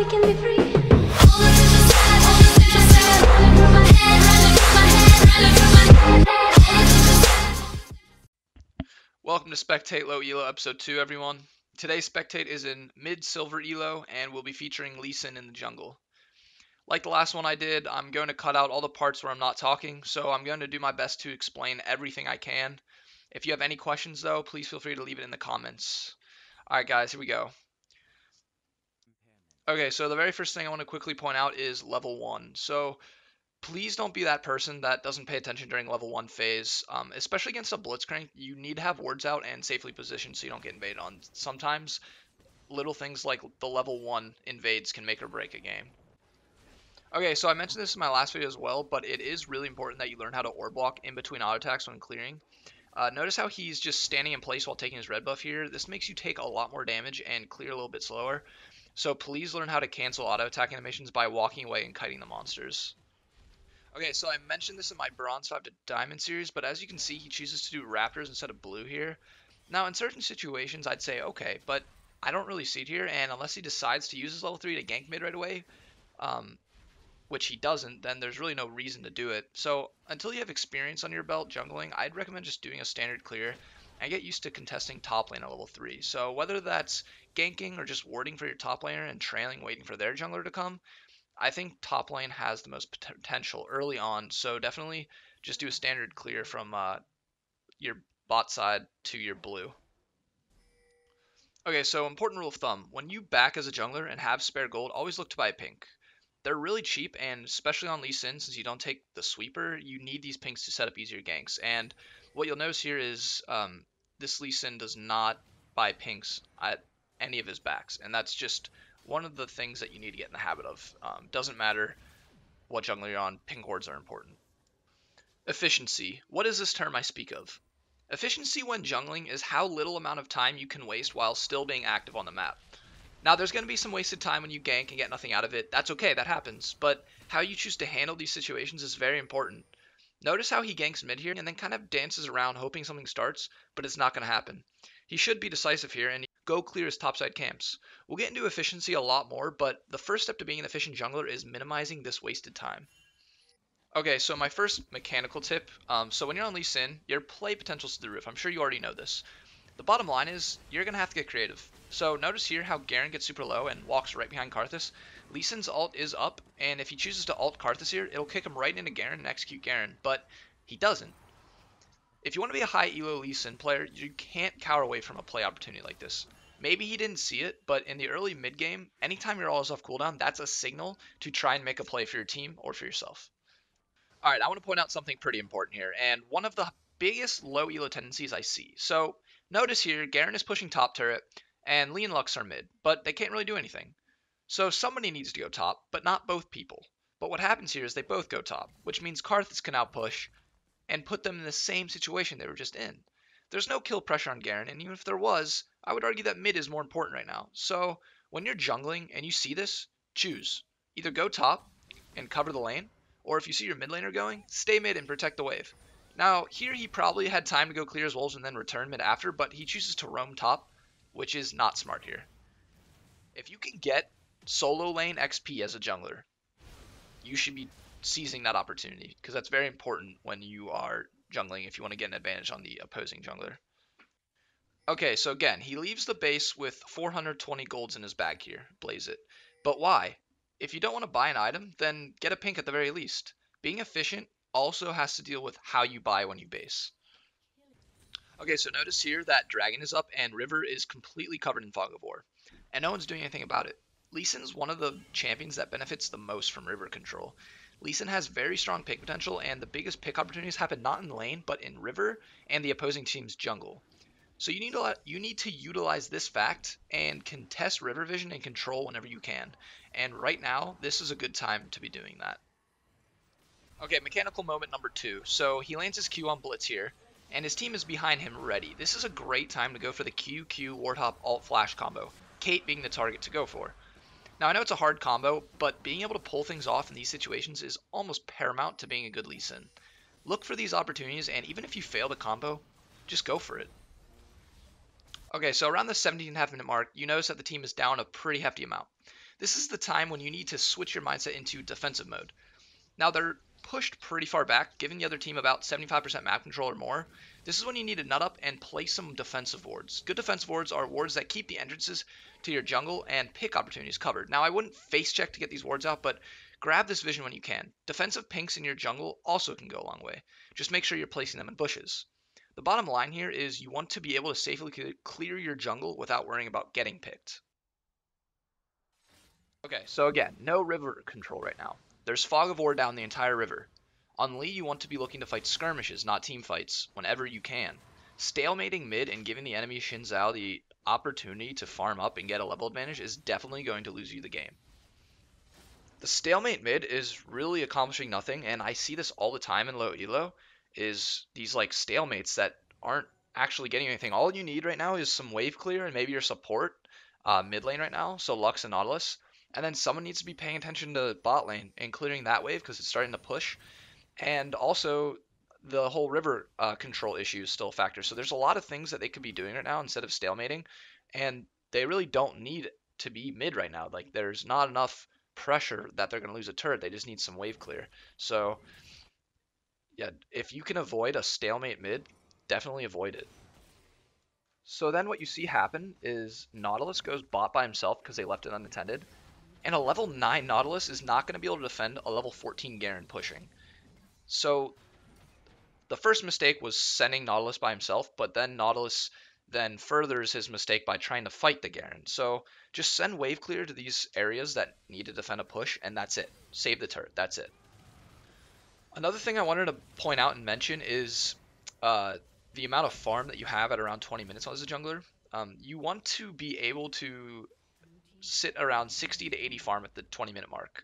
we can be free. All the things you said, all the things you said, running through my head, running through my head, running through my head. All the things you said. Welcome to Spectate Low Elo Episode 2, everyone. Today's Spectate is in mid-silver Elo, and we'll be featuring Lee Sin in the jungle. Like the last one I did, I'm going to cut out all the parts where I'm not talking, so I'm going to do my best to explain everything I can. If you have any questions, though, please feel free to leave it in the comments. Alright guys, here we go. Okay, so the very first thing I want to quickly point out is level 1. So please don't be that person that doesn't pay attention during level 1 phase. Especially against a Blitzcrank, you need to have wards out and safely positioned so you don't get invaded on. Sometimes little things like the level 1 invades can make or break a game. Okay, so I mentioned this in my last video as well, but it is really important that you learn how to orb walk in between auto attacks when clearing. Notice how he's just standing in place while taking his red buff here. This makes you take a lot more damage and clear a little bit slower. So please learn how to cancel auto attack animations by walking away and kiting the monsters. Okay, so I mentioned this in my Bronze 5 to Diamond series, but as you can see, he chooses to do Raptors instead of blue here. Now, in certain situations, I'd say okay, but I don't really see it here, and unless he decides to use his level 3 to gank mid right away, which he doesn't, then there's really no reason to do it. So until you have experience under your belt jungling, I'd recommend just doing a standard clear and get used to contesting top lane at level 3. So whether that's ganking or just warding for your top laner and trailing waiting for their jungler to come, I think top lane has the most potential early on, so definitely just do a standard clear from your bot side to your blue. Okay, so important rule of thumb, when you back as a jungler and have spare gold, always look to buy a pink. They're really cheap, and especially on Lee Sin, since you don't take the sweeper, you need these pinks to set up easier ganks. And what you'll notice here is this Lee Sin does not buy pinks at any of his backs, and that's just one of the things that you need to get in the habit of. Doesn't matter what jungler you're on, pink wards are important. Efficiency. What is this term I speak of? Efficiency when jungling is how little amount of time you can waste while still being active on the map. Now, there's going to be some wasted time when you gank and get nothing out of it. That's okay, that happens. But how you choose to handle these situations is very important. Notice how he ganks mid here and then kind of dances around hoping something starts, but it's not going to happen. He should be decisive here and go clear his topside camps. We'll get into efficiency a lot more, but the first step to being an efficient jungler is minimizing this wasted time. Okay, so my first mechanical tip, so when you're on Lee Sin, your play potential's through the roof. I'm sure you already know this. The bottom line is, you're going to have to get creative. So notice here how Garen gets super low and walks right behind Karthus. Lee Sin's ult is up, and if he chooses to ult Karthus here, it'll kick him right into Garen and execute Garen, but he doesn't. If you want to be a high elo Lee Sin player, you can't cower away from a play opportunity like this. Maybe he didn't see it, but in the early mid game, anytime your ult is off cooldown, that's a signal to try and make a play for your team or for yourself. Alright, I want to point out something pretty important here, and one of the biggest low elo tendencies I see. So notice here, Garen is pushing top turret, and Lee and Lux are mid, but they can't really do anything. So somebody needs to go top, but not both people. But what happens here is they both go top, which means Karthus can now push and put them in the same situation they were just in. There's no kill pressure on Garen, and even if there was, I would argue that mid is more important right now. So when you're jungling and you see this, choose. Either go top and cover the lane, or if you see your mid laner going, stay mid and protect the wave. Now, here he probably had time to go clear his wolves and then return mid after, but he chooses to roam top, which is not smart here. If you can get solo lane XP as a jungler, you should be seizing that opportunity, because that's very important when you are jungling if you want to get an advantage on the opposing jungler. Okay, so again, he leaves the base with 420 golds in his bag here, blaze it. But why? If you don't want to buy an item, then get a pink at the very least. Being efficient also has to deal with how you buy when you base. Okay, so notice here that Dragon is up and River is completely covered in Fog of War, and no one's doing anything about it. Lee Sin's one of the champions that benefits the most from River control. Lee Sin has very strong pick potential, and the biggest pick opportunities happen not in lane, but in River and the opposing team's jungle. So you need to utilize this fact and contest River vision and control whenever you can. And right now, this is a good time to be doing that. Okay, mechanical moment number 2. So he lands his Q on Blitz here, and his team is behind him ready. This is a great time to go for the Q Warthog Alt Flash combo, Kate being the target to go for. Now, I know it's a hard combo, but being able to pull things off in these situations is almost paramount to being a good Lee Sin. Look for these opportunities, and even if you fail the combo, just go for it. Okay, so around the 17.5 minute mark, you notice that the team is down a pretty hefty amount. this is the time when you need to switch your mindset into defensive mode. Now they're pushed pretty far back, giving the other team about 75% map control or more. This is when you need to nut up and play some defensive wards. Good defensive wards are wards that keep the entrances to your jungle and pick opportunities covered. Now I wouldn't face check to get these wards out, but grab this vision when you can. Defensive pinks in your jungle also can go a long way. Just make sure you're placing them in bushes. The bottom line here is you want to be able to safely clear your jungle without worrying about getting picked. Okay, so again, no river control right now. There's fog of war down the entire river. On Lee, you want to be looking to fight skirmishes, not team fights, whenever you can. Stalemating mid and giving the enemy Xin Zhao the opportunity to farm up and get a level advantage is definitely going to lose you the game. The stalemate mid is really accomplishing nothing, and I see this all the time in low elo, is these like stalemates that aren't actually getting anything. All you need right now is some wave clear and maybe your support mid lane right now, so Lux and Nautilus. And then someone needs to be paying attention to bot lane and clearing that wave because it's starting to push. And also, the whole river control issue is still a factor. So there's a lot of things that they could be doing right now instead of stalemating. And they really don't need to be mid right now. Like, there's not enough pressure that they're going to lose a turret. They just need some wave clear. So, yeah, if you can avoid a stalemate mid, definitely avoid it. So then what you see happen is Nautilus goes bot by himself because they left it unattended. And a level 9 Nautilus is not going to be able to defend a level 14 Garen pushing. So the first mistake was sending Nautilus by himself, but then Nautilus then furthers his mistake by trying to fight the Garen. So just send wave clear to these areas that need to defend a push, and that's it. Save the turret, that's it. Another thing I wanted to point out and mention is the amount of farm that you have at around 20 minutes as a jungler. You want to be able to sit around 60 to 80 farm at the 20-minute mark.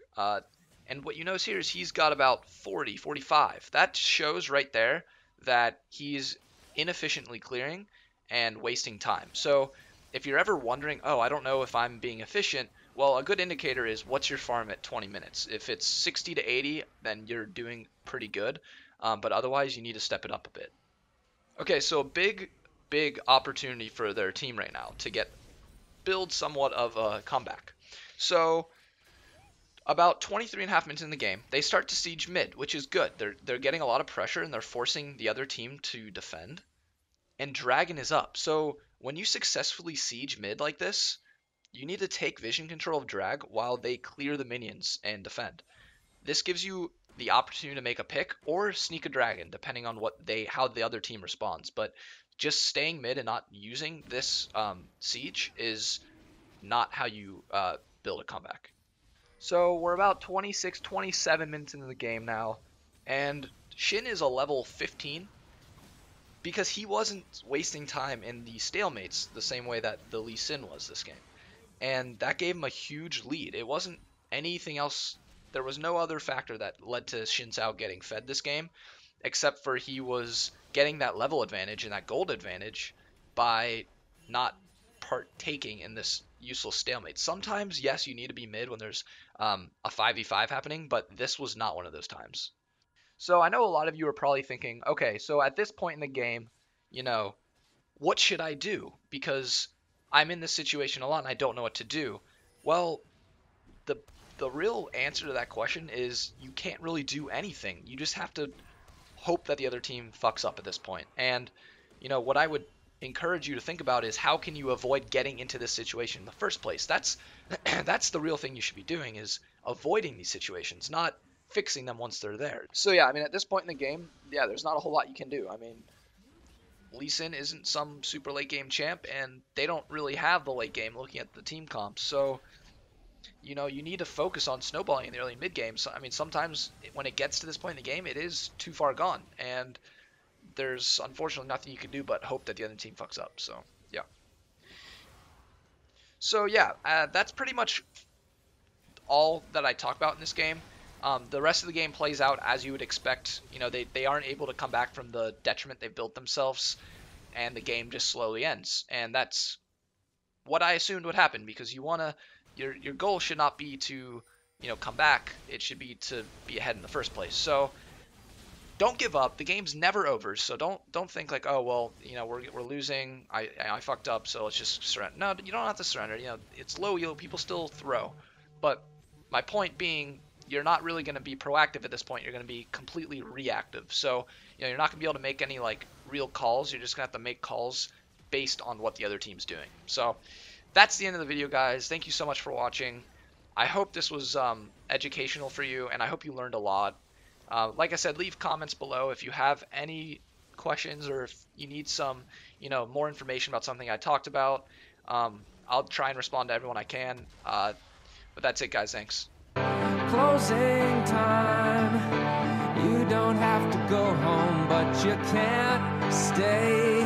And what you notice here is he's got about 40, 45. That shows right there that he's inefficiently clearing and wasting time. So if you're ever wondering, oh, I don't know if I'm being efficient, well, a good indicator is what's your farm at 20 minutes. If it's 60 to 80, then you're doing pretty good. But otherwise, you need to step it up a bit. Okay, so a big opportunity for their team right now to build somewhat of a comeback. So about 23.5 minutes in the game, they start to siege mid, which is good. They're getting a lot of pressure and they're forcing the other team to defend. And Dragon is up. So when you successfully siege mid like this, you need to take vision control of Drag while they clear the minions and defend. This gives you the opportunity to make a pick or sneak a dragon, depending on how the other team responds. But just staying mid and not using this siege is not how you build a comeback. So we're about 26, 27 minutes into the game now, and Shin is a level 15 because he wasn't wasting time in the stalemates the same way that the Lee Sin was this game. And that gave him a huge lead. It wasn't anything else. There was no other factor that led to Xin Zhao getting fed this game, except for he was getting that level advantage and that gold advantage by not partaking in this useless stalemate. Sometimes, yes, you need to be mid when there's a 5v5 happening, but this was not one of those times. So I know a lot of you are probably thinking, okay, so at this point in the game, what should I do? Because I'm in this situation a lot and I don't know what to do. Well, the real answer to that question is you can't really do anything. You just have to hope that the other team fucks up at this point. And, what I would encourage you to think about is how can you avoid getting into this situation in the first place? That's the real thing you should be doing, is avoiding these situations, not fixing them once they're there. So yeah, at this point in the game, there's not a whole lot you can do. Lee Sin isn't some super late game champ, and they don't really have the late game looking at the team comps. So, you need to focus on snowballing in the early mid game. So, sometimes when it gets to this point in the game, it is too far gone, and there's unfortunately nothing you can do but hope that the other team fucks up. So, yeah. So, yeah, that's pretty much all that I talk about in this game. The rest of the game plays out as you would expect. They aren't able to come back from the detriment they've built themselves, and the game just slowly ends. And that's what I assumed would happen, because your goal should not be to, come back. It should be to be ahead in the first place. So don't give up. The game's never over. So don't think like, oh well, we're losing. I fucked up, so let's just surrender. No, you don't have to surrender. It's low elo. People still throw. But my point being, you're not really going to be proactive at this point. You're going to be completely reactive. So, you're not going to be able to make any like real calls. You're just going to have to make calls based on what the other team's doing. So that's the end of the video, guys. Thank you so much for watching. I hope this was educational for you, and I hope you learned a lot. Like I said, leave comments below if you have any questions or if you need some, more information about something I talked about. I'll try and respond to everyone I can. But that's it, guys. Thanks. Closing time. You don't have to go home, but you can't stay.